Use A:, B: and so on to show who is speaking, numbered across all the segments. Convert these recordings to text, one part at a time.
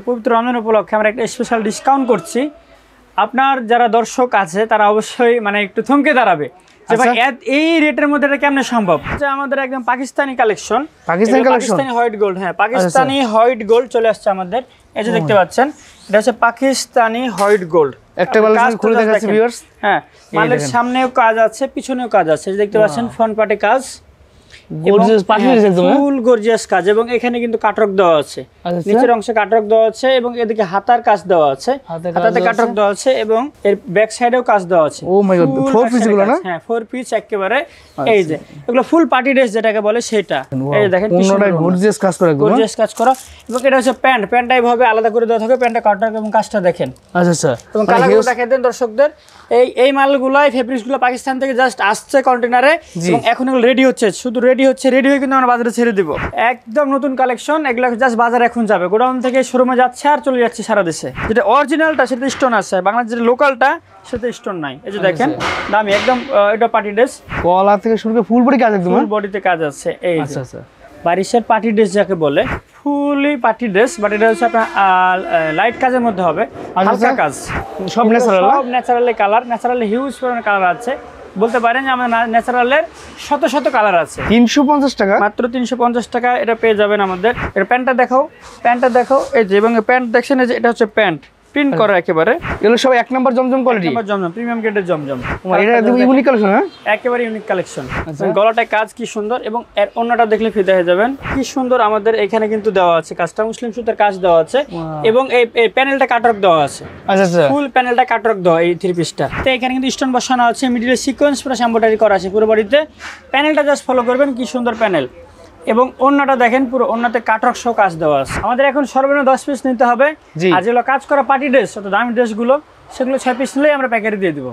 A: পবিত্র রমজান উপলক্ষে আমরা একটা স্পেশাল ডিসকাউন্ট করছি। আপনার যারা দর্শক আছে তারা অবশ্যই মানে একটু থমকে দাঁড়াবে যে ভাই এই রেটের মধ্যে এটা কেমনে সম্ভব। এটা আমাদের একদম Pakistani collection, Pakistani white gold. হ্যাঁ, পাকিস্তানি হোয়াইট গোল্ড চলে আসছে আমাদের। এই যে দেখতে পাচ্ছেন, এটা হচ্ছে পাকিস্তানি হোয়াইট গোল্ড। একটা কাজ খুলে দেখাচ্ছি ভিউয়ার্স। হ্যাঁ, মালের সামনেও কাজ আছে, পিছনেও কাজ আছে। দেখতে পাচ্ছেন ফ্রন্ট পার্টে কাজ, গর্জিয়াস পার্টির একদম ফুল গর্জিয়াস কাজ। এবং এখানে কিন্তু কাটরক দেওয়া আছে, নিচের অংশে কাটরক দেওয়া আছে এবং এদিকে হাতার কাজ দেওয়া আছে, হাতাতে কাটরক দেওয়া আছে এবং এর ব্যাক সাইডেও কাজ দেওয়া আছে। ও মাই গড, 4 পিস গুলো না? হ্যাঁ, 4 পিস একেবারে। এই যে এগুলো ফুল পার্টি ড্রেস যেটাকে বলে সেটা। এই যে দেখেন কি সুন্দর গর্জিয়াস কাজ করা, গর্জিয়াস কাজ করা। এবং এটা হচ্ছে প্যান্ট, প্যান্টটা এইভাবে আলাদা করে দেওয়া থাকে। প্যান্টটা কাটরক এবং কাজটা দেখেন। আচ্ছা আচ্ছা। এবং কালারগুলো দেখাই দেন দর্শকদের। এই মালগুলো, এই ফেব্রিক্সগুলো পাকিস্তান থেকে জাস্ট আসছে কন্টেনারে এবং এখন এগুলো রেডি হচ্ছে, শুধু রেডি হচ্ছে, রেডি হয়ে কিন্তু আমরা বাজারে ছেড়ে দিব। একদম নতুন কালেকশন, এগুলো জাস্ট বাজারে এখন যাবে, গোডাউন থেকে শোরুমে যাচ্ছে আর চলে যাচ্ছে সারা দেশে। যেটা অরিজিনালটা সেটা স্টোন আছে, বাংলাদেশের লোকালটা সেটা স্টোন নাই। এই যে দেখেন দামি একদম, এটা পার্টি ড্রেস, গলা থেকে শুরু করে ফুল বডি কাজ, একদম ফুল বডিতে কাজ আছে। এই আচ্ছা আচ্ছা, বারিশের পার্টি ড্রেস যাকে বলে, ফুলি পার্টি ড্রেস। বাট এটা হচ্ছে আপনার লাইট কাজের মধ্যে হবে, হালকা কাজ, সব ন্যাচারাল, সব ন্যাচারালি কালার, ন্যাচারালি হিউজ পরিমাণে কালার আছে। বলতে পারেন যে আমাদের ন্যাচারালের শত শত কালার আছে। 350 টাকা, মাত্র 350 টাকা এটা পেয়ে যাবেন আমাদের। এর প্যান্টটা দেখাও, প্যান্টটা দেখাও। এই যে, এবং প্যান্ট দেখছেন, এই যে এটা হচ্ছে প্যান্ট প্রিন্ট করা একেবারে। এগুলো সব এক নাম্বার জমজম কোয়ালিটি, এক নাম্বার জমজম, প্রিমিয়াম গ্রেডের জমজম। এটা একদম ইউনিক কালেকশন। হ্যাঁ, একেবারে ইউনিক কালেকশন। গলাটায় কাজ কি সুন্দর এবং এর ওন্নাটা দেখলে ফিদা হয়ে যাবেন। কি সুন্দর আমাদের এখানে কিন্তু দেওয়া আছে কাজটা, মুসলিম সুতার কাজ দেওয়া আছে এবং এই প্যানেলটা কাটরক দেওয়া আছে। আচ্ছা আচ্ছা, ফুল প্যানেলটা কাটরক দেওয়া এই থ্রি পিসটা। তো এখানে কিন্তু স্টোন বসানো আছে, মিডলে সিকোয়েন্স প্লাস এমব্রয়ডারি করা আছে পুরো বডিতে। প্যানেলটা জাস্ট ফলো করবেন, কি সুন্দর প্যানেল। এবং ওন্নাটা দেখেন, পুরো ওন্নাতে কাটরক সহ কাজ দেওয়া আছে। আমাদের এখন সর্বনিম্ন 10 পিস নিতে হবে। আর যেগুলো কাজ করা পার্টি ড্রেস, অত দামি ড্রেসগুলো, সেগুলো 6 পিস নিলেই আমরা প্যাকেটে দিয়ে দিব।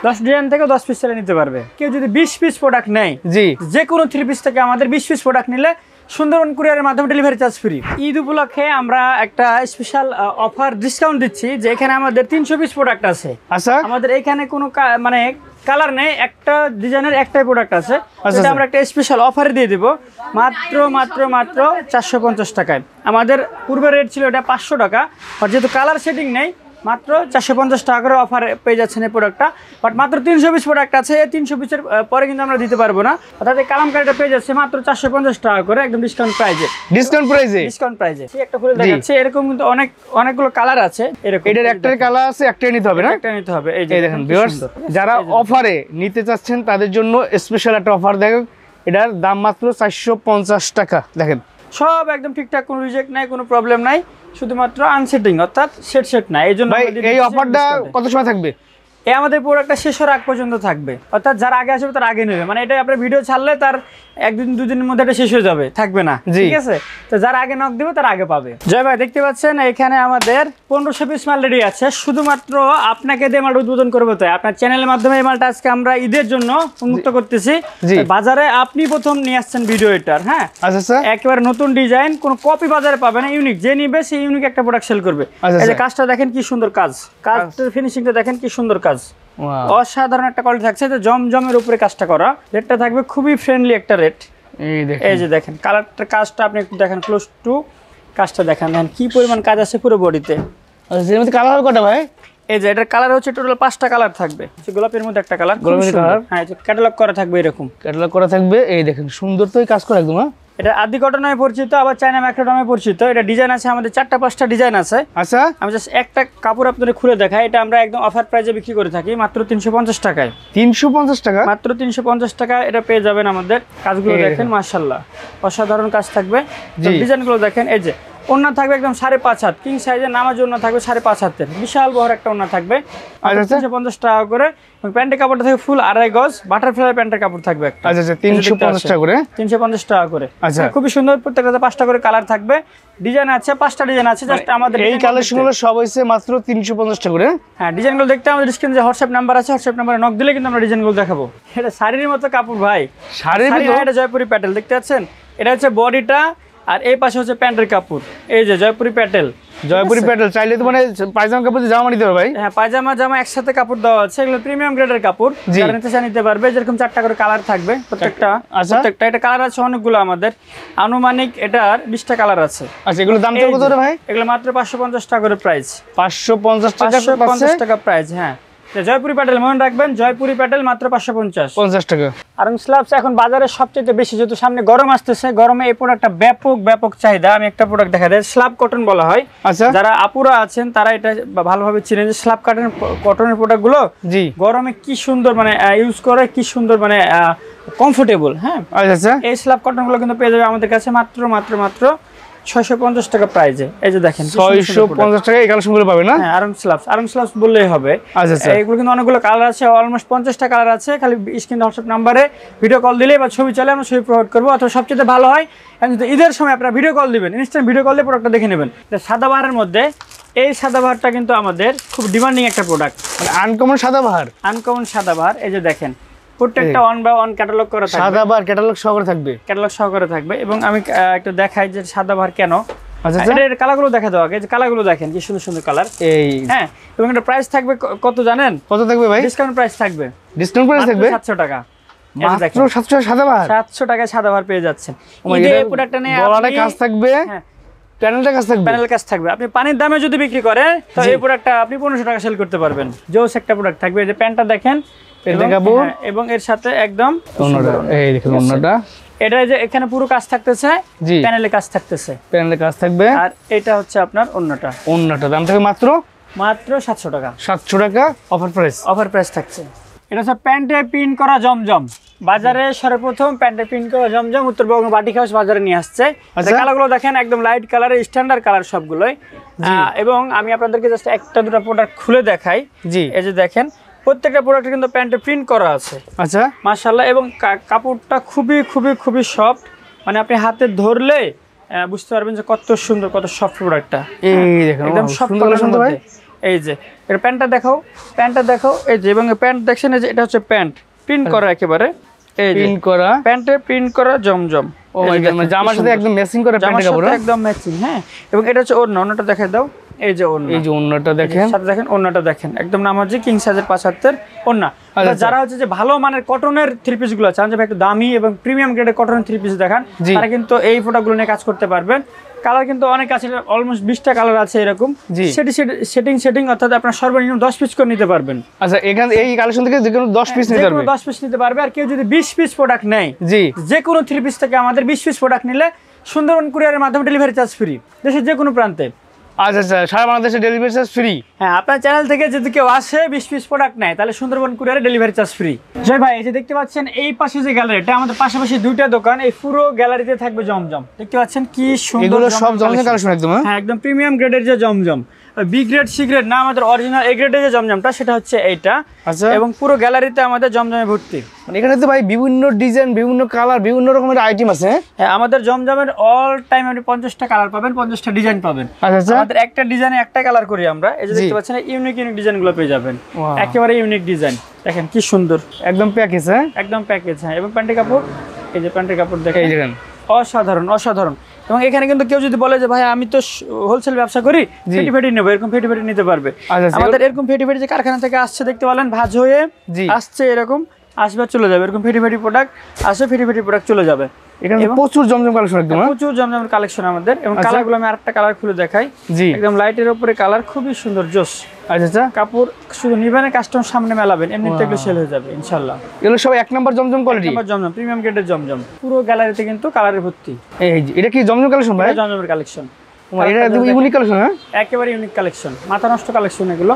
A: 10 ডিজাইন থেকে 10 পিস সেলে নিতে পারবে। কেউ যদি 20 পিস প্রোডাক্ট নেয়, যে কোনো 3 পিস থেকে আমাদের 20 পিস প্রোডাক্ট নিলে সুন্দরবন কুরিয়ারের মাধ্যমে ডেলিভারি চার্জ ফ্রি। ঈদ উপলক্ষে আমরা একটা স্পেশাল অফার ডিসকাউন্ট দিচ্ছি, যে এখানে আমাদের 300 পিস প্রোডাক্ট আছে। আচ্ছা, আমাদের এখানে কোনো মানে কালার নেই, একটা ডিজাইনের একটাই প্রোডাক্ট আছে। সেটা আমরা একটা স্পেশাল অফারে দিয়ে দিব মাত্র মাত্র মাত্র 450 টাকায়। আমাদের পূর্বের রেট ছিল এটা 500 টাকা, আর যেহেতু কালার সেটিং নেই, মাত্র 450 টাকা করে অফারে পেয়ে যাচ্ছেন এই প্রোডাক্টটা। বাট মাত্র 300 পিস প্রোডাক্ট আছে, এই 300 পিসের পরে কিন্তু আমরা দিতে পারবো না। অর্থাৎ এই কালামকারিটা পেয়ে যাচ্ছে মাত্র 450 টাকা করে, একদম ডিসকাউন্ট প্রাইজে। ডিসকাউন্ট প্রাইজে একটা খুলে দেখাচ্ছি। এরকম কিন্তু অনেকগুলো কালার আছে। এরকম এটার একটাই কালার আছে, একটাই নিতে হবে না? একটাই নিতে হবে। এই যে দেখেন ভিউয়ার্স, যারা অফারে নিতে চাচ্ছেন তাদের জন্য স্পেশাল একটা অফার। দেখেন, এটার দাম মাত্র 450 টাকা। দেখেন সব একদম ঠিকঠাক, কোনো রিজেক্ট নাই, কোনো প্রবলেম নাই, শুধুমাত্র আনসেটিং, অর্থাৎ সেট নাই। এই জন্য এই অফারটা কত সময় থাকবে? এই আমাদের প্রোডাক্টটা শেষ হওয়ার আগ পর্যন্ত থাকবে, অর্থাৎ যারা আগে আসবে তার আগে নেবে। মানে এটা আপনার ভিডিও ছাড়লে তার একদিন দুদিনের মধ্যে এটা শেষ হয়ে যাবে, থাকবে না, ঠিক আছে? তো যারা আগে নক দেবে তার আগে পাবে। জয় ভাই, দেখতে পাচ্ছেন এখানে আমাদের 1500 পিস মাল রেডি আছে। শুধুমাত্র আপনাকে দিয়ে মাল উদ্বোধন করবো, তাই আপনার চ্যানেলের মাধ্যমে এই মালটা আজকে আমরা ঈদের জন্য উন্মুক্ত করতেছি। বাজারে আপনি প্রথম নিয়ে আসছেন ভিডিও এটার। হ্যাঁ, আচ্ছা, একেবারে নতুন ডিজাইন, কোনো কপি বাজারে পাবে না, ইউনিক। যে নিবে সেই ইউনিক একটা প্রোডাক্ট সেল করবে। এই যে কাজটা দেখেন কি সুন্দর কাজ, কাজের ফিনিশিংটা দেখেন কি সুন্দর কাজ, অসাধারণ একটা কোয়ালিটি থাকছে। জমজমের উপরে কাজটা করা, রেটটা থাকবে খুবই ফ্রেন্ডলি একটা রেট। এই যে দেখেন কালারটা, কাজটা আপনি একটু দেখেন ক্লোজ টু, কাজটা দেখেন কি পরিমাণ কাজ আছে পুরো বডিতে। কালার হবে কটা ভাই? এই যে এটার কালার হচ্ছে টোটাল 5টা কালার থাকবে। গোলাপের মধ্যে একটা কালার, গোলাপি কালার। হ্যাঁ, ক্যাটালগ করা থাকবে, এরকম ক্যাটালগ করা থাকবে। এই দেখেন সুন্দর তো কাজ করা একদম। এটা আদি কটন নামে পরিচিত, আবার চায়না ম্যাক্রো নামে পরিচিত। এটা ডিজাইন আছে আমাদের 4টা-5টা ডিজাইন আছে। আচ্ছা, আমি জাস্ট একটা কাপড় আপনাদের খুলে দেখাই। এটা আমরা একদম অফার প্রাইসে বিক্রি করে থাকি মাত্র 350 টাকায়। 350 টাকা, মাত্র 350 টাকা এটা পেয়ে যাবেন আমাদের। কাজগুলো দেখেন মাশাআল্লাহ, অসাধারণ কাজ থাকবে। ডিজাইনগুলো দেখেন। এই যে ওন্না থাকবে একদম 5.5 হাত, কিং সাইজের নামাজ ওন্না থাকবে 5.5 হাতের, বিশাল বড় একটা ওন্না থাকবে। 350 টাকা করে। প্যান্টের কাপড়টা থাকবে ফুল 2.5 গজ, বাটারফ্লাই প্যান্টের কাপড় থাকবে একটা। আচ্ছা, 350 টাকা করে, 350 টাকা করে। আচ্ছা, খুবই সুন্দর, প্রত্যেকটাতে 5টা করে কালার থাকবে, ডিজাইন আছে 5টা ডিজাইন আছে। জাস্ট আমাদের এই কালেকশনগুলো সব হইছে মাত্র 350 টাকা করে। হ্যাঁ, ডিজাইনগুলো দেখতে আমাদের স্ক্রিনে যে হোয়াটসঅ্যাপ নাম্বার আছে, হোয়াটসঅ্যাপ নাম্বারে নক দিলে কিন্তু আমরা ডিজাইনগুলো দেখাবো। এটা শাড়ির মতো কাপড় ভাই, শাড়ির মতো। এটা জয়পুরি প্যাটেল দেখতে পাচ্ছেন, এটা হচ্ছে বডিটা, আর এই পাশে হচ্ছে প্যান্টের কাপড়। এই যে জয়পুরি প্যাটেল,
B: জয়পুরি প্যাটেল চাইলে তো মানে পায়জামা কাপড় জামা নিতে পারবে ভাই।
A: হ্যাঁ, পায়জামা জামা একসাথে কাপড় দেওয়া আছে, এগুলো প্রিমিয়াম গ্রেডের কাপড়, যারা নিতে চায় নিতে পারবে। যেরকম 4টা করে কালার থাকবে প্রত্যেকটা। প্রত্যেকটা এটা কালার আছে অনেকগুলো, আমাদের আনুমানিক এটার 20টা কালার আছে।
B: আচ্ছা, এগুলো দাম কত রে ভাই?
A: এগুলো মাত্র 550 টাকা করে প্রাইস।
B: 550
A: টাকা প্রাইস। হ্যাঁ, জয়পুরি প্যাটেল মনে রাখবেন, জয়পুরি প্যাটেল মাত্র 550
B: টাকা।
A: আরং স্ল্যাবস এখন বাজারে সবচেয়ে বেশি, যেহেতু সামনে গরম আসতেছে, গরমে এই প্রোডাক্টটা ব্যাপক চাহিদা। আমি একটা প্রোডাক্ট দেখা দেয়, স্ল্যাব কটন বলা হয়।
B: আচ্ছা,
A: যারা আপুরা আছেন তারা এটা ভালোভাবে চিনেন যে স্ল্যাব কটনের প্রোডাক্টগুলো
B: জি
A: গরমে কি সুন্দর মানে ইউজ করে, কি সুন্দর মানে কমফোর্টেবল। হ্যাঁ,
B: আচ্ছা,
A: এই স্ল্যাব কটনগুলো কিন্তু পেয়ে যাবে আমাদের কাছে মাত্র 650 টাকা প্রাইজে। এই যে দেখেন
B: 650 টাকা এই কালেকশনগুলো পাবে না?
A: হ্যাঁ, আরং স্ল্যাবস বললেই হবে।
B: আচ্ছা,
A: এগুলো কিন্তু অনেকগুলো কালার আছে, অলমোস্ট 50টা কালার আছে। খালি স্ক্রিন হোয়াটসঅ্যাপ নাম্বারে ভিডিও কল দিলে বা ছবি চলে আমরা ছবি প্রোভাইড করবো। অথবা সবচেয়ে ভালো হয় ঈদের সময় আপনারা ভিডিও কল দিবেন, ইনস্ট্যান্ট ভিডিও কল দিয়ে প্রোডাক্টটা দেখে নেবেন। সাদাবাহারের মধ্যে এই সাদাবাহারটা কিন্তু আমাদের খুব ডিমান্ডিং একটা প্রোডাক্ট,
B: মানে আনকমন
A: সাদাবাহার। এই যে দেখেন প্রত্যেকটা 1 বাই 1 ক্যাটালগ করা থাকবে,
B: সাদাবাহার ক্যাটালগ সহকারে থাকবে।
A: এবং আমি একটু দেখাই যে সাদাবাহার কেন।
B: আচ্ছা,
A: এর কালারগুলো দেখা দাও আগে, যে কালারগুলো দেখেন কি সুন্দর কালার।
B: এই
A: হ্যাঁ, এবং এটা প্রাইস থাকবে কত জানেন?
B: কত থাকবে ভাই?
A: ডিসকাউন্ট প্রাইস থাকবে।
B: 700
A: টাকা।
B: মাত্র 700 সাদাবাহার।
A: 700 টাকায় সাদাবাহার পেয়ে যাচ্ছেন। এই প্রোডাক্টটা নিয়ে
B: গলাটা কাজ থাকবে,
A: হ্যাঁ
B: প্যানেল কাজ থাকবে।
A: আপনি পানির দামে যদি বিক্রি করেন তো এই প্রোডাক্টটা আপনি 1500 টাকা সেল করতে পারবেন। জোস একটা প্রোডাক্ট থাকবে। এই যে প্যান্টটা দেখেন, এবং এর সাথে একদম
B: এই দেখুন ওন্নাটা,
A: এটা যে এখানে পুরো কাজ থাকতেছে, প্যানেলে কাজ থাকবে। আর এটা হচ্ছে আপনার ওন্নাটা দাম থাকবে মাত্র 700 টাকা।
B: 700 টাকা অফার
A: প্রাইস থাকছে। এটা হচ্ছে প্যান্টে প্রিন্ট করা জমজম। বাজারে সর্বপ্রথম প্যান্টে প্রিন্ট করা জমজম উত্তরবঙ্গ বাটিক হাউস বাজারে নিয়ে আসছে। কালারগুলো দেখেন একদম লাইট কালারের, স্ট্যান্ডার্ড কালার সবগুলোই। এবং আমি আপনাদেরকে জাস্ট একটা দুটো প্রোডাক্ট খুলে দেখাই। এই যে দেখেন প্রত্যেকটা প্রোডাক্টে কিন্তু প্যান্টে প্রিন্ট করা আছে।
B: আচ্ছা,
A: মাশাআল্লাহ। এবং কাপড়টা খুবই সফট, মানে আপনি হাতে ধরলে বুঝতে পারবেন যে কত সুন্দর, কত সফট প্রোডাক্টটা।
B: এই দেখেন
A: একদম সফট ভাই। এই যে এর প্যান্টটা দেখাও। এই যে, এবং প্যান্ট দেখছেন, এই যে এটা হচ্ছে প্যান্ট প্রিন্ট করা একেবারে। এই যে
B: প্রিন্ট করা,
A: প্যান্টে প্রিন্ট করা জমজম।
B: ও মাই গড, মানে জামার সাথে একদম ম্যাচিং করে প্যান্টের কাপড়,
A: একদম ম্যাচিং। হ্যাঁ, এবং এটা হচ্ছে ওড়নাটা দেখাই দাও। এই যে
B: ওড়নাটা দেখেন,
A: সাথে দেখেন ওড়নাটা দেখেন, একদম নামাজি কিং সাইজের 75 ওড়না। যারা হচ্ছে যে ভালো মানের কটনের থ্রি পিস গুলো চান, যে একটু দামি এবং প্রিমিয়াম গ্রেডের কটনের থ্রি পিস দেখান, তারা কিন্তু এই প্রোডাক্টগুলো নিয়ে কাজ করতে পারবেন। কালার কিন্তু অনেক আছে, অলমোস্ট 20টা কালার আছে এরকম। সেটিং অর্থাৎ আপনার সর্বনিম্ন 10 পিস করে নিতে পারবেন।
B: আচ্ছা, এখানে এই কালেকশন থেকে যে কোনো 10 পিস নিতে পারবে,
A: 10 পিস নিতে পারবে। আর কেউ যদি 20 পিস প্রোডাক্ট নেয়, যে কোনো থ্রি পিস থেকে আমাদের 20 পিস প্রোডাক্ট নিলে সুন্দরবন কুরিয়ারের মাধ্যমে ডেলিভারি চার্জ ফ্রি, দেশের যে কোনো প্রান্তে।
B: আচ্ছা, সারা বাংলাদেশে ডেলিভারি চার্জ ফ্রি।
A: হ্যাঁ, আপনার চ্যানেল থেকে যদি কেউ আসে 20 পিস প্রোডাক্ট নেয়, তাহলে সুন্দরবন কুরিয়ারে ডেলিভারি চার্জ ফ্রি। জয় ভাই, এই যে দেখতে পাচ্ছেন এই পাশে যে গ্যালারিটা, আমাদের পাশাপাশি দুইটা দোকান, এই পুরো গ্যালারিতে থাকবে জমজম। দেখতে পাচ্ছেন কি সুন্দর,
B: এগুলো সব জমজম কালেকশন একদম।
A: হ্যাঁ, একদম প্রিমিয়াম গ্রেডের যে জমজম, বি গ্রেড সি গ্রেড না, আমাদের অরিজিনাল এ গ্রেডের যে জমজমটা সেটা হচ্ছে এইটা।
B: আচ্ছা,
A: এবং পুরো গ্যালারিতে আমাদের জমজমে ভর্তি।
B: মানে এখানে তো ভাই বিভিন্ন ডিজাইন, বিভিন্ন কালার, বিভিন্ন রকমের আইটেম আছে।
A: হ্যাঁ, আমাদের জমজমের অল টাইম আপনি 50টা কালার পাবেন, 50টা ডিজাইন পাবেন।
B: আচ্ছা,
A: আমাদের একটা ডিজাইনে একটা কালার করি আমরা। এই যে দেখতে পাচ্ছেন ইউনিক ডিজাইনগুলো পেয়ে যাবেন, একেবারে ইউনিক ডিজাইন। দেখেন কি সুন্দর,
B: একদম প্যাকেজ। হ্যাঁ,
A: একদম প্যাকেজ। হ্যাঁ, এবং প্যান্টের কাপড়, এই যে প্যান্টের কাপড় দেখেন, অসাধারণ। এবং এখানে কিন্তু কেউ যদি বলে যে ভাই আমি তো হোলসেল ব্যবসা করি, ফেটি নেবো, এরকম ফেটি নিতে পারবে। আমাদের এরকম ফেটি যে কারখানা থেকে আসছে, দেখতে পারেন ভাঁজ হয়ে আসছে, এরকম আসবে চলে যাবে, এরকম ফেটি প্রোডাক্ট আসে, ফেটি প্রোডাক্ট চলে যাবে।
B: এখানে প্রচুর জমজম কালেকশন, একদম
A: প্রচুর জমজমের কালেকশন আমাদের। এবং কালারগুলো আমি আরেকটা কালার খুলে দেখাই। একদম লাইটের উপরে কালার, খুবই সুন্দর, জোস।
B: আচ্ছা,
A: কাপড় শুধু নিবেন, কাস্টমার সামনে মেলাবেন, এমনিতে এগুলো সেল হয়ে যাবে ইনশাআল্লাহ।
B: এগুলো সব 1 নাম্বার জমজম কোয়ালিটি,
A: 1 নাম্বার জমজম, প্রিমিয়াম গ্রেডের জমজম। পুরো গ্যালারিতে কিন্তু কালারের ভর্তি।
B: এটা কি জমজম কালেকশন ভাই?
A: জমজমের কালেকশন,
B: এটা একদম ইউনিক কালেকশন। হ্যাঁ,
A: একেবারে ইউনিক কালেকশন, মাথা নষ্ট কালেকশন এগুলো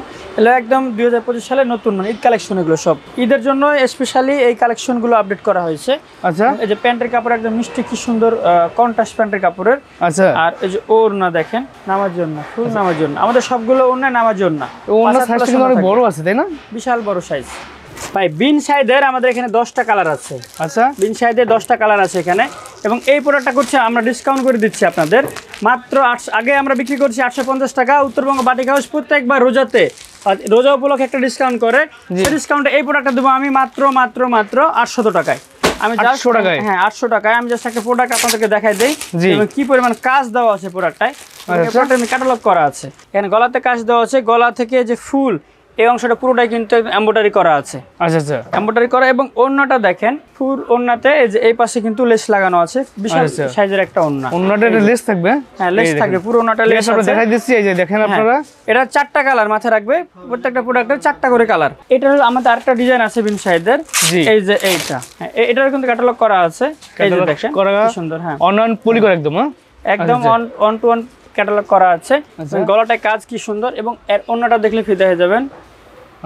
A: একদম 2025 সালের নতুন মানে ঈদ কালেকশন। এগুলো সব ঈদের জন্য স্পেশালি এই কালেকশনগুলো আপডেট করা হয়েছে।
B: আচ্ছা,
A: এই যে প্যান্টের কাপড় একদম মিষ্টি, কি সুন্দর কন্ট্রাস্ট প্যান্টের কাপড়ের।
B: আচ্ছা,
A: আর এই যে ওড়না দেখেন, নামার জন্য, ফুল নামার জন্য। আমাদের সবগুলো ওড়না নামার জন্য।
B: ওড়না সাইজটা কিন্তু অনেক বড় আছে, তাই না?
A: বিশাল বড় সাইজ ভাই। বিন সাইজের আমাদের এখানে 10টা কালার আছে। আচ্ছা, বিন সাইজের 10টা কালার আছে এখানে। এবং এই প্রোডাক্টটা করছে আমরা ডিসকাউন্ট করে দিচ্ছি আপনাদের মাত্র আগে আমরা বিক্রি করছি 850 টাকা। উত্তরবঙ্গ বাটিক হাউস প্রত্যেকবার রোজা উপলক্ষে একটা ডিসকাউন্ট করে, সেই ডিসকাউন্টে এই প্রোডাক্টটা দেবো আমি মাত্র 800 টাকায়। আমি 800 টাকায়, হ্যাঁ 800 টাকায়। আমি জাস্ট একটা প্রোডাক্ট আপনাদেরকে দেখাই দেই এবং কি পরিমাণ কাজ দেওয়া আছে প্রোডাক্টটায়। ক্যাটালগ করা আছে। এখানে গলাতে কাজ দেওয়া আছে, গলা থেকে যে ফুল এই অংশটা পুরোটাই কিন্তু এমব্রয়ডারি করা আছে।
B: আচ্ছা আচ্ছা,
A: এমব্রয়ডারি করা এবং ওড়নাটা দেখেন ফুল ওড়নাতে এই যে এই পাশে কিন্তু লেস লাগানো আছে, বিশাল সাইজের একটা ওড়না।
B: ওড়নাটা এটা লেস থাকবে?
A: হ্যাঁ লেস থাকবে, পুরো ওড়নাটা লেস আছে।
B: দেখাই দিচ্ছি, এই যে দেখেন আপনারা,
A: এটা 4টা কালার মাথায় রাখবে, প্রত্যেকটা প্রোডাক্টের 4টা করে কালার। এটা হলো আমাদের আরেকটা ডিজাইন আছে বিন সাইদের, এই যে এইটা, এটার কিন্তু ক্যাটালগ করা আছে, এই যে দেখেন কি সুন্দর। হ্যাঁ
B: অন পলি করে একদম,
A: একদম অন টু অন ক্যাটালগ করা আছে। গলাটায় কাজ কি সুন্দর এবং এর ওড়নাটা দেখলে ফিদা হয়ে যাবেন।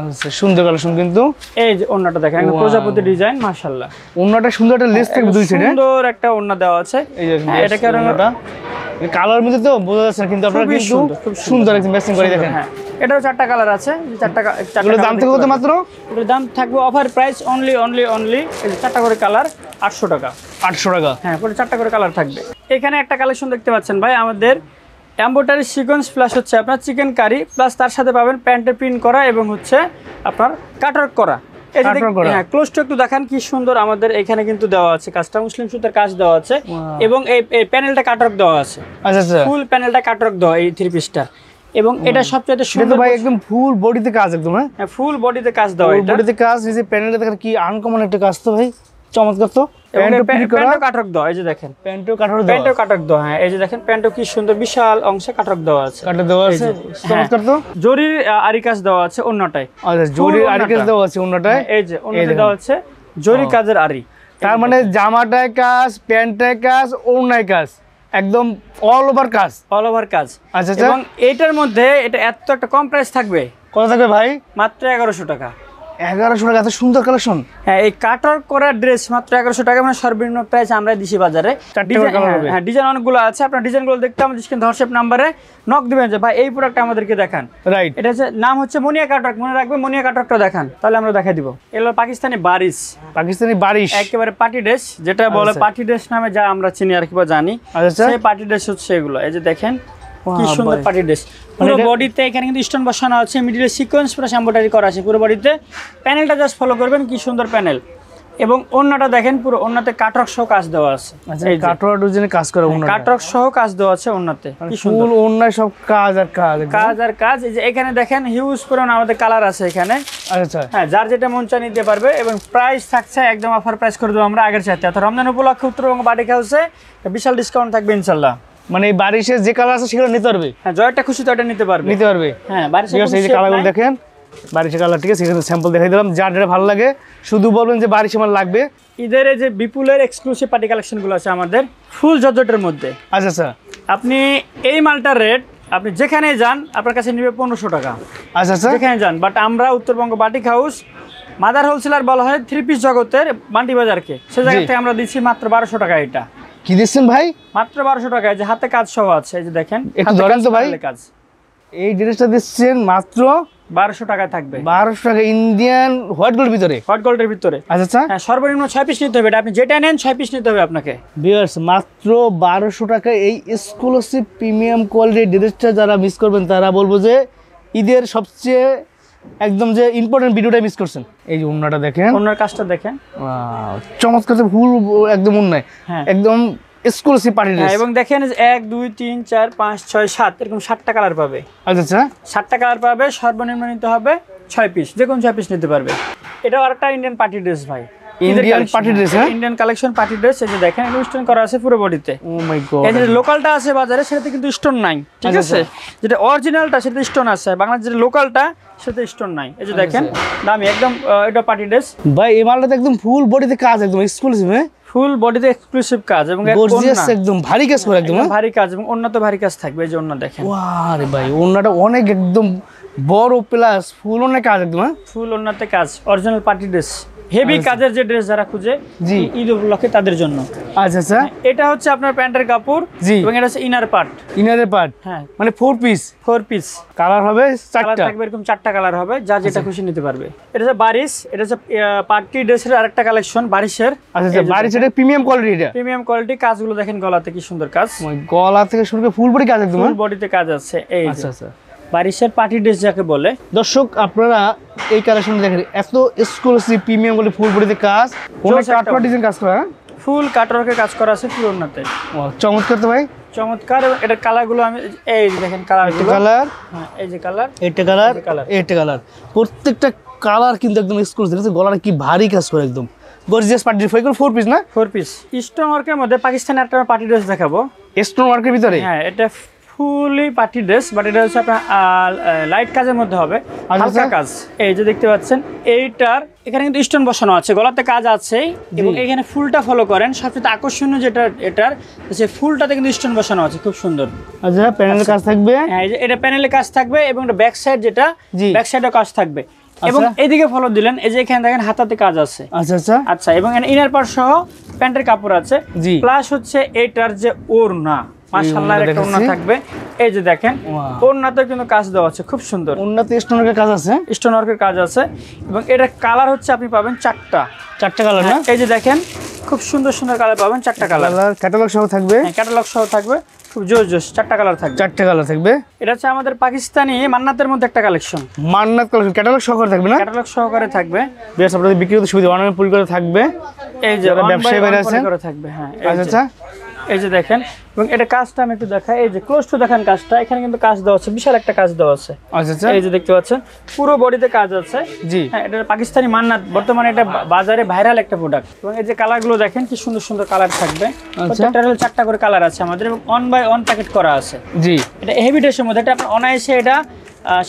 B: আচ্ছা সুন্দর কালেকশন কিন্তু।
A: এই যে ওড়নাটা দেখেন একদম প্রজাপতি ডিজাইন, মাশাআল্লাহ।
B: ওড়নাটা সুন্দর, একটা লেস থাকবে দুই সাইডে, সুন্দর
A: একটা ওড়না দেওয়া আছে। এই যে এটা কি ওড়নাটা
B: কালার মধ্যে তো বোঝা যাচ্ছে কিন্তু আপনারা কিন্তু খুব সুন্দর একদম ম্যাচিং করে দেখেন।
A: হ্যাঁ এটাও 4টা কালার আছে, 4টা
B: দাম থেকে কত মাত্র?
A: এর দাম থাকবে অফার প্রাইস অনলি এই যে 4টা করে কালার 800 টাকা।
B: 800 টাকা?
A: হ্যাঁ পুরো 4টা করে কালার থাকবে। এখানে একটা কালেকশন দেখতে পাচ্ছেন ভাই, আমাদের এমব্রয়ডারি সিকোয়েন্স প্লাস হচ্ছে আপনার চিকেন কারি, প্লাস তার সাথে পাবেন প্যান্টের প্রিন্ট করা এবং হচ্ছে আপনার কাটওয়ার্ক করা। এই যে হ্যাঁ ক্লোজটা একটু দেখেন কি সুন্দর, আমাদের এখানে কিন্তু দেওয়া আছে কাজটা মুসলিম সুতার কাজ দেওয়া আছে এবং এই প্যানেলটা কাটওয়ার্ক দেওয়া আছে।
B: আচ্ছা আচ্ছা,
A: ফুল প্যানেলটা কাটওয়ার্ক দেওয়া এই থ্রি পিসটা, এবং এটা সবচেয়ে সুন্দর
B: ভাই একদম ফুল বডিতে কাজ একদম। হ্যাঁ
A: ফুল বডিতে কাজ দেওয়া, এটা
B: বডিতে কাজ। এই যে প্যানেলটা দেখেন কি আনকমন একটা কাজ তো ভাই, চমৎকার তো।
A: প্যান্টও কাটওয়ার্ক দেওয়া, এই যে দেখেন
B: প্যান্টও কাটওয়ার্ক দেওয়া।
A: হ্যাঁ এই যে দেখেন প্যান্টও কি সুন্দর, বিশাল অংশে কাটওয়ার্ক দেওয়া আছে,
B: কাটওয়ার্ক দেওয়া আছে, চমৎকার তো।
A: জরির আরি কাজ দেওয়া আছে ওন্নাটায়।
B: আচ্ছা জরির আরি কাজ দেওয়া আছে ওন্নাটায়,
A: এই যে ওন্নাটায় দেওয়া আছে জরি কাজের আরি।
B: তার মানে জামাটায় কাজ, প্যান্টটায় কাজ, ওড়নায় কাজ, একদম অল ওভার কাজ।
A: আচ্ছা এবং এইটার মধ্যে এটা এত একটা কম প্রাইস থাকবে।
B: কত থাকবে ভাই?
A: মাত্র 1100 টাকা।
B: 1100 টাকা, এত সুন্দর কালেকশন।
A: হ্যাঁ এই কাটওয়ার্ক করা ড্রেস মাত্র 1100 টাকা, মানে সর্বনিম্ন প্রাইস আমরা দিছি বাজারে। হ্যাঁ ডিজাইন অনেকগুলো আছে, আপনার ডিজাইনগুলো দেখতে আমাদের স্ক্রিন হোয়াটসঅ্যাপ নাম্বারে নক দিবেন যে ভাই এই প্রোডাক্টটা আমাদেরকে দেখান।
B: রাইট,
A: এটা হচ্ছে নাম হচ্ছে মুনিয়া কাটওয়ার্ক, মনে রাখবেন মুনিয়া কাটওয়ার্কটা দেখান, তাহলে আমরা দেখাই দিব। এগুলো পাকিস্তানি বারিশ, একেবারে পার্টি ড্রেস, যেটা বলে পার্টি ড্রেস নামে যা আমরা চিনি আর কি বা জানি, সেই পার্টি ড্রেস হচ্ছে এগুলো। এই যে দেখেন কি সুন্দর পার্টি ড্রেস, পুরো বডিতে এখানে কিন্তু স্টোন বসানো আছে, মিডলে সিকোয়েন্স প্লাস এমব্রয়ডারি করা আছে পুরো বডিতে। প্যানেলটা জাস্ট ফলো করবেন, কি সুন্দর প্যানেল। এবং ওড়নাটা দেখেন পুরো ওড়নাতে কাটওয়ার্ক সহ কাজ দেওয়া আছে।
B: এই কাটওয়ার্ক ডিজাইনে কাজ করা, ওড়না
A: কাটওয়ার্ক সহ কাজ দেওয়া আছে ওড়নাতে, কি সুন্দর
B: ফুল ওড়নায় সব কাজ আর কাজ।
A: এই যে এখানে দেখেন হিউজ পরিমাণ আমাদের কালার আছে এখানে।
B: আচ্ছা
A: হ্যাঁ যার যেটা মন চায় নিতে পারবে, এবং প্রাইস থাকছে একদম অফার প্রাইস করে দেবো আমরা আগের চাইতে। অর্থাৎ রমজান উপলক্ষে উত্তরবঙ্গ বাটিক হাউসে বিশাল ডিসকাউন্ট থাকবে ইনশাল্লাহ।
B: মানে এই বারিশের যে কালার আছে সেগুলো নিতে পারবে?
A: হ্যাঁ জয়টা খুশি তো এটা নিতে পারবে। হ্যাঁ বারিশের
B: এই যে কালারগুলো দেখেন, বারিশের কালার, ঠিক আছে, এখানে স্যাম্পল দেখাই দিলাম। যার যেটা ভালো লাগে শুধু বলবেন যে বারিশ আমার লাগবে।
A: ঈদের এই যে বিপুলের এক্সক্লুসিভ পার্টি কালেকশনগুলো আছে আমাদের ফুল জর্জেটের মধ্যে।
B: আচ্ছা আচ্ছা,
A: আপনি এই মালটার রেট আপনি যেখানে যান আপনার কাছে নিবে 1500 টাকা।
B: আচ্ছা আচ্ছা,
A: যেখানে যান, বাট আমরা Uttarbanga batik house mother wholesaler বলা হয় থ্রি পিস জগতের বান্টি বাজারকে, সে জায়গা থেকে আমরা দিচ্ছি মাত্র 1200 টাকা। এটা
B: কি দিচ্ছেন ভাই?
A: মাত্র 1200 টাকা, যে হাতে কাজ সহ আছে। এই যে দেখেন
B: একটু ধরেন তো ভাই, এই ড্রেসটা দিচ্ছেন মাত্র
A: 1200 টাকায় থাকবে।
B: 1200 টাকা, ইন্ডিয়ান হোয়াইট গোল্ড ভিতরে,
A: আচ্ছা আচ্ছা। হ্যাঁ সর্বনিম্ন 6 পিস নিতে হবে, এটা আপনি যেটা নেন 6 পিস নিতে হবে আপনাকে।
B: ভিউয়ার্স মাত্র 1200 টাকা এই এক্সক্লুসিভ প্রিমিয়াম কোয়ালিটির ড্রেসটা যারা মিস করবেন তারা বলবো যে ঈদের সবচেয়ে একদম যে ইম্পর্টেন্ট ভিডিওটা মিস করছেন। এই যে ওন্নাটা দেখেন,
A: ওন্নার কাজটা দেখেন,
B: চমৎকার ফুল একদম ওন্নায়, একদম এক্সক্লুসিভ পার্টি ড্রেস।
A: এবং দেখেন 1 2 3 4 5 6 7 এরকম 7টা কালার পাবে।
B: আচ্ছা আচ্ছা,
A: 7টা কালার পাবে, সর্বনিম্ন নিতে হবে 6 পিস, যে কোন 6 পিস নিতে পারবে। এটা আরেকটা ইন্ডিয়ান পার্টি ড্রেস ভাই,
B: ইন্ডিয়ান পার্টি ড্রেস। হ্যাঁ
A: ইন্ডিয়ান কালেকশন পার্টি ড্রেস। এই যে দেখেন স্টোন করা আছে পুরো বডিতে।
B: ও মাই গড,
A: এই যে লোকালটা আছে বাজারে সেটাতে কিন্তু স্টোন নাই, ঠিক আছে, যেটা অরিজিনালটা সেটাতে স্টোন আছে, বাংলাদেশের যেটা লোকালটা সেটাতে স্টোন নাই। এই যে দেখেন দামি একদম, এটা পার্টি ড্রেস
B: ভাই। এই মালটাতে একদম ফুল বডিতে কাজ, একদম এক্সক্লুসিভ। হ্যাঁ
A: ফুল বডিতে এক্সক্লুসিভ কাজ এবং
B: গর্জিয়াস, একদম ভারী কাজ করে, একদম
A: ভারী কাজ, এবং ওন্না তো ভারী কাজ থাকবে। এই যে ওন্না দেখেন,
B: আরে ভাই ওন্নাটা অনেক একদম বড় প্লাস ফুল অনেক কাজ, একদম
A: ফুল ওন্নাতে কাজ, অরিজিনাল পার্টি ড্রেস, হেভি কাজের যে ড্রেস যারা খুঁজে ঈদ উপলক্ষে তাদের জন্য।
B: আচ্ছা আচ্ছা,
A: এটা হচ্ছে আপনার প্যান্টের কাপড় এবং এটা হচ্ছে ইনারের পার্ট। হ্যাঁ মানে 4 পিস কালার হবে, 4টা থাকবে, এরকম 4টা কালার হবে, যার যেটা খুশি নিতে পারবে। এটা হচ্ছে বারিশ, এটা হচ্ছে পার্টি ড্রেসের আরেকটা কালেকশন বারিশের।
B: আচ্ছা আচ্ছা, বারিশ এটা প্রিমিয়াম কোয়ালিটি, এটা
A: প্রিমিয়াম কোয়ালিটি। কাজগুলো দেখেন গলাতে কি সুন্দর কাজ,
B: গলা থেকে শুরু করে ফুল বডি কাজ, একদম
A: ফুল বডিতে কাজ আছে। এই
B: আচ্ছা আচ্ছা,
A: বারিশের পার্টি ড্রেস যাকে বলে।
B: দর্শক আপনারা এই কালেকশন দেখেন, এত এক্সক্লুসিভ প্রিমিয়াম বলে ফুল বডিতে কাজ, অনেক কাটওয়ার্ক ডিজাইন কাজ করা,
A: ফুল কাটওয়ার্কের কাজ করা আছে পুরো ওন্নাতে।
B: চমৎকার তো ভাই।
A: চমৎকার। এবং এটার কালারগুলো আমি এই যে দেখেন কালারগুলো,
B: কালার,
A: হ্যাঁ এই যে কালার,
B: এটা কালার,
A: কালার,
B: এটা কালার, প্রত্যেকটা কালার কিন্তু একদম এক্সক্লুসিভ। দেখেন গলাটা কি ভারী কাজ করে, একদম গর্জিয়াস পার্টি ড্রেস। এগুলো 4 পিস না?
A: 4 পিস স্টোন ওয়ার্কের মধ্যে পাকিস্তানি একটা পার্টি ড্রেস দেখাবো,
B: স্টোন ওয়ার্কের ভিতরে।
A: হ্যাঁ এটা ফুলি পার্টি ড্রেস, বাট এটা হচ্ছে আপনার লাইট কাজের মধ্যে হবে, হালকা কাজ। এই যে দেখতে পাচ্ছেন এইটার এখানে কিন্তু স্টোন বসানো আছে, গলাতে কাজ আছে, এবং এখানে ফুলটা ফলো করেন। সবচেয়ে আকর্ষণীয় যেটা এটার যে ফুলটাতে কিন্তু স্টোন বসানো আছে, খুব সুন্দর।
B: আচ্ছা, প্যানেলের কাজ থাকবে।
A: হ্যাঁ এই যে এটা প্যানেলে কাজ থাকবে, এবং এটা ব্যাক সাইড, যেটা ব্যাক সাইডে কাজ থাকবে। এবং এইদিকে ফলো দিলেন, এই যে এখানে দেখেন হাতাতে কাজ আছে।
B: আচ্ছা আচ্ছা
A: আচ্ছা, এবং ইনার পার্ট সহ প্যান্টের কাপড় আছে, প্লাস হচ্ছে এটার যে ওড়না, মাশাআল্লাহ একটা ওড়না থাকবে। এই যে দেখেন ওড়নাতে কিন্তু কাজ দেওয়া আছে, খুব সুন্দর।
B: ওড়নাতে স্টোন ওয়ার্কের কাজ আছে,
A: স্টোন ওয়ার্কের কাজ আছে। এবং এটার কালার হচ্ছে আপনি পাবেন 4টা
B: কালার না?
A: এই যে দেখেন খুব সুন্দর সুন্দর কালার পাবেন, 4টা কালার।
B: ক্যাটালগ সহ থাকবে।
A: হ্যাঁ ক্যাটালগ সহ থাকবে, খুব জোস জোস 4টা কালার থাকবে।
B: 4টা কালার থাকবে।
A: এটা হচ্ছে আমাদের পাকিস্তানি মান্নাতের মধ্যে একটা কালেকশন,
B: মান্নাত কালেকশন, ক্যাটালগ সহকারে থাকবে না?
A: ক্যাটালগ সহকারে থাকবে।
B: বেশ, আপনাদের বিক্রি করতে সুবিধা, অনলাইন পুরি করে থাকবে।
A: এই যে
B: ব্যবসায়ী বাইরে আছে
A: করে থাকবে। হ্যাঁ
B: আচ্ছা আচ্ছা,
A: এই যে দেখেন, এবং এটা কাজটা আমি একটু দেখাই। এই যে ক্লোজ টু দেখেন কাজটা, এখানে কিন্তু কাজ দেওয়া আছে, বিশাল একটা কাজ দেওয়া আছে।
B: আচ্ছা আচ্ছা,
A: এই যে দেখতে পাচ্ছেন পুরো বডিতে কাজ আছে।
B: জি
A: হ্যাঁ, এটা পাকিস্তানি মান্নাত, বর্তমানে এটা বাজারে ভাইরাল একটা প্রোডাক্ট। এবং এই যে কালারগুলো দেখেন কি সুন্দর সুন্দর কালার থাকবে। প্রত্যেকটার 4টা করে কালার আছে আমাদের, এবং 1 বাই 1 প্যাকেট করা আছে।
B: জি,
A: এটা হেভি ড্রেসের মধ্যে, এটা আপনার অনায়াসে এটা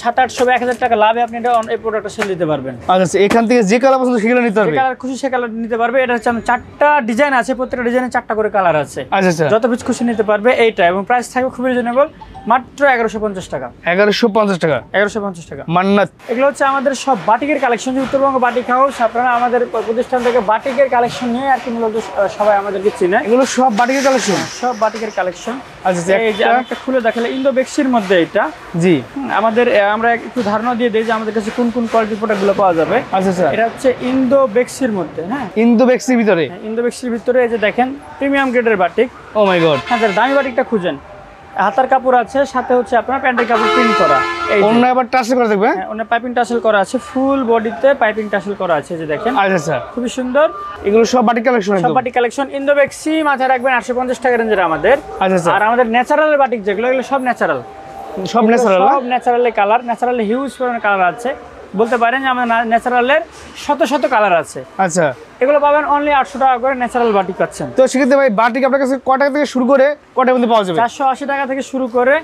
A: 700-800 বা 1000 টাকা লাভে আপনি এটা এই প্রোডাক্টটা সেল দিতে পারবেন।
B: আচ্ছা, এখান থেকে যে কালার পছন্দ সেগুলো নিতে
A: যে
B: পারবে,
A: কালার খুশি সে কালার নিতে পারবে। এটা হচ্ছে আমার 4টা ডিজাইন আছে, প্রত্যেকটা ডিজাইনে 4টা করে কালার আছে।
B: আচ্ছা আচ্ছা,
A: যত পিস খুশি নিতে পারবে এইটা, এবং প্রাইস থাকবে খুবই রিজনেবল, মাত্র 1150 টাকা।
B: 1150 টাকা,
A: 1150 টাকা
B: মান্নাত।
A: এগুলো হচ্ছে আমাদের সব বাটিকের কালেকশন, উত্তরবঙ্গ বাটিক হাউস। আপনারা আমাদের প্রতিষ্ঠান থেকে বাটিকের কালেকশন নিয়ে আর কি মূলত সবাই আমাদেরকে চিনে।
B: এগুলো সব বাটিকের কালেকশন,
A: সব বাটিকের কালেকশন।
B: আচ্ছা,
A: এই যে একটা খুলে দেখালে ইন্দো বেক্সির মধ্যে এটা।
B: জি,
A: আমাদের আমরা একটু ধারণা দিয়ে দিই যে আমাদের কাছে কোন কোন কোয়ালিটির প্রোডাক্টগুলো পাওয়া যাবে।
B: আচ্ছা আচ্ছা,
A: এটা হচ্ছে ইন্দো বেক্সির মধ্যে। হ্যাঁ,
B: ইন্দো বেক্সির ভিতরে।
A: ইন্দো বেক্সির ভিতরে এই যে দেখেন প্রিমিয়াম গ্রেডের বাটিক।
B: ও মাই গড,
A: হ্যাঁ, যারা দামি বাটিকটা খুঁজেন, হাতার কাপড় আছে, সাথে হচ্ছে আপনার প্যান্টের কাপড় প্রিন্ট করা। এই
B: অন্য আবার টাসেল করে দেখবে।
A: হ্যাঁ, ওখানে পাইপিং টাসেল করা আছে, ফুল বডিতে পাইপিং টাসেল করা আছে, যে দেখেন।
B: আচ্ছা আচ্ছা,
A: খুবই সুন্দর।
B: এগুলো সব বাটিক কালেকশন,
A: সব বাটিক কালেকশন। ইন্দো বেক্সি মাথায় রাখবেন 850 টাকা রেঞ্জের আমাদের।
B: আচ্ছা আচ্ছা,
A: আর আমাদের ন্যাচারাল বাটিক যেগুলো, এগুলো সব ন্যাচারাল,
B: সব ন্যাচারাল,
A: সব ন্যাচারালি কালার, ন্যাচারালি হিউজ পরিমাণে কালার আছে। বলতে পারেন যে আমাদের ন্যাচারালের শত শত কালার আছে।
B: আচ্ছা,
A: এগুলো পাবেন অনলি 800 টাকা করে ন্যাচারাল বাটিক পাচ্ছেন।
B: তো সেক্ষেত্রে ভাই বাটিক আপনার কাছে কয় টাকা থেকে শুরু করে কটার মধ্যে পাওয়া যাবে?
A: 480 টাকা থেকে শুরু করে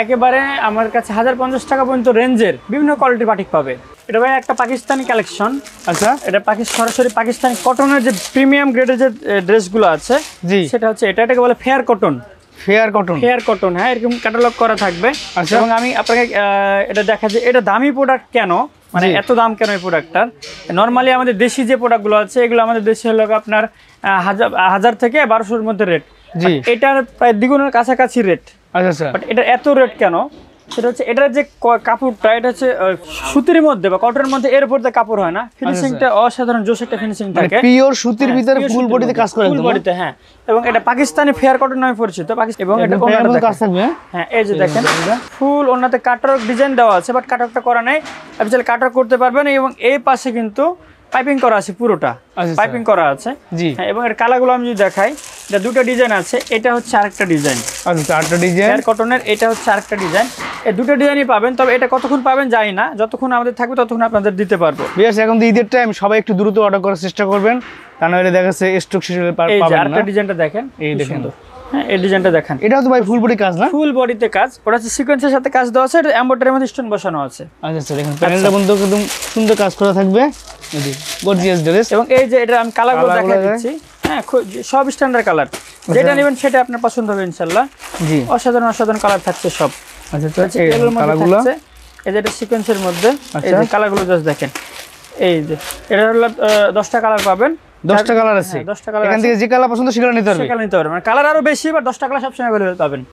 A: একেবারে আমার কাছে 1050 টাকা পর্যন্ত রেঞ্জের বিভিন্ন কোয়ালিটির বাটিক পাবে। এটা ভাই একটা পাকিস্তানি কালেকশন।
B: আচ্ছা,
A: এটা সরাসরি পাকিস্তানি কটনের যে প্রিমিয়াম গ্রেডের যে ড্রেসগুলো আছে,
B: জি,
A: সেটা হচ্ছে এটাকে বলে fair cotton.
B: Fair cotton,
A: fair cotton, হ্যাঁ, এরকম ক্যাটালগ করা থাকবে।
B: আচ্ছা,
A: এবং আমি আপনাকে এটা দেখা যায় এটা দামি প্রোডাক্ট কেন, মানে এত দাম কেন এই প্রোডাক্টটার। নর্মালি আমাদের দেশি যে প্রোডাক্টগুলো আছে, এগুলো আমাদের দেশে হলো আপনার 1000 থেকে 1200-এর মধ্যে রেট।
B: জি,
A: এটার প্রায় দ্বিগুণের কাছাকাছি রেট।
B: আচ্ছা আচ্ছা,
A: বাট এটা এত রেট কেন, সেটা হচ্ছে এটার যে কাপড়টা, এটা হচ্ছে সুতির মধ্যে বা কটনের মধ্যে, এর উপর দিয়ে কাপড় হয় না, ফিনিশিংটা অসাধারণ জোস একটা ফিনিশিং থাকে।
B: পিওর সুতির ভিতরে ফুল বডিতে কাজ করে,
A: ফুল বডিতে। হ্যাঁ, এবং এটা পাকিস্তানি ফেয়ার কটন নামে পরিচিত। এবং এটা ওনাটা
B: কাজ থাকবে।
A: হ্যাঁ, এই যে দেখেন ফুল ওনাতে কাটওয়ার্ক ডিজাইন দেওয়া আছে, বাট কাটওয়ার্কটা করা নেই, আপনি চাইলে কাটওয়ার্ক করতে পারবেন। এবং এই পাশে কিন্তু পাইপিং করা আছে, পুরোটা পাইপিং করা আছে।
B: জি,
A: হ্যাঁ, এবং এর কালারগুলো আমি যদি দেখাই, এটা দুটো ডিজাইন আছে, এটা হচ্ছে আরেকটা ডিজাইন।
B: আচ্ছা, আরেকটা ডিজাইন
A: ফেয়ার কটনের, এটা হচ্ছে আরেকটা ডিজাইন। এই দুটো ডিজাইনই পাবেন, তবে এটা কতক্ষণ পাবেন জানি না, যতক্ষণ আমাদের থাকবে ততক্ষণ আপনাদের দিতে পারবো।
B: বেশ, এখন তো ঈদের টাইম, সবাই একটু দ্রুত অর্ডার করার চেষ্টা করবেন, তা নাহলে দেখা যাচ্ছে স্টক শেষ হলে
A: এই যে
B: পাবেন
A: আরেকটা
B: না।
A: ডিজাইনটা দেখেন,
B: এই দেখেন,
A: হ্যাঁ, এই ডিজাইনটা দেখেন।
B: এটা তো ভাই ফুল বডি কাজ না?
A: ফুল বডিতে কাজ, ওটা হচ্ছে সিকোয়েন্সের সাথে কাজ দেওয়া আছে, এটা এমব্রয়ডারির মধ্যে স্টোন বসানো আছে।
B: আচ্ছা আচ্ছা, দেখেন প্যানেলটা বন্ধ একদম সুন্দর কাজ করা থাকবে, গর্জিয়াস ড্রেস।
A: এবং এই যে এটা আমি কালারগুলো দেখাই দিচ্ছি। হ্যাঁ, সব স্ট্যান্ডার্ড কালার, যেটা নেবেন সেটা আপনার পছন্দ হবে ইনশাআল্লাহ।
B: জি,
A: অসাধারণ অসাধারণ কালার থাকছে সব।
B: আচ্ছা আচ্ছা, এই
A: এগুলোর মধ্যে
B: কালারগুলো,
A: থাকছে, এই যে এটা সিকোয়েন্সের মধ্যে, এই যে কালারগুলো জাস্ট দেখেন। এই যে এটা হলো 10টা কালার পাবেন,
B: 10টা কালার আছে।
A: 10টা কালার
B: এখান থেকে যে কালার পছন্দ সেগুলো নিতে পারবে।
A: সেগুলো নিতে পারবেন, কালার আরো বেশি, বাট 10টা কালার সবসময় অ্যাভেলেবল পাবেন।